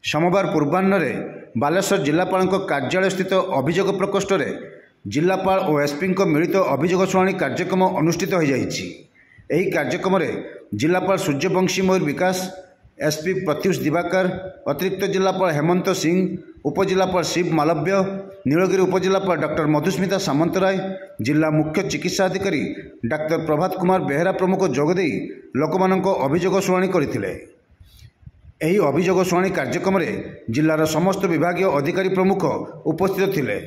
सोमवार पूर्वाह्न बालेश्वर जिलापाल कार्यालय स्थित अभियोग प्रकोष्ठ में जिलापाल और एसपी मिलित अभियोग शुणाणी कार्यक्रम अनुष्ठित हो जाइछि। एही कार्यक्रम में जिलापाल सूर्यवंशी मयूर विकास, एसपी प्रत्युष दिवाकर, अतिरिक्त जिलापाल हेमंत सिंह, उपजिलापाल शिव मालव्य, नीलगिरी उपजिलापाल डॉक्टर मधुस्मिता सामंतराय, जिला मुख्य चिकित्सा अधिकारी डाक्तर प्रभात कुमार बेहेरा प्रमुख जोगदे लोकमानक अभियोग शुणाणी करथिले। एही अभियोग शुणाणी कार्यक्रम में जिलार समस्त विभागीय अधिकारी प्रमुख उपस्थित थिले।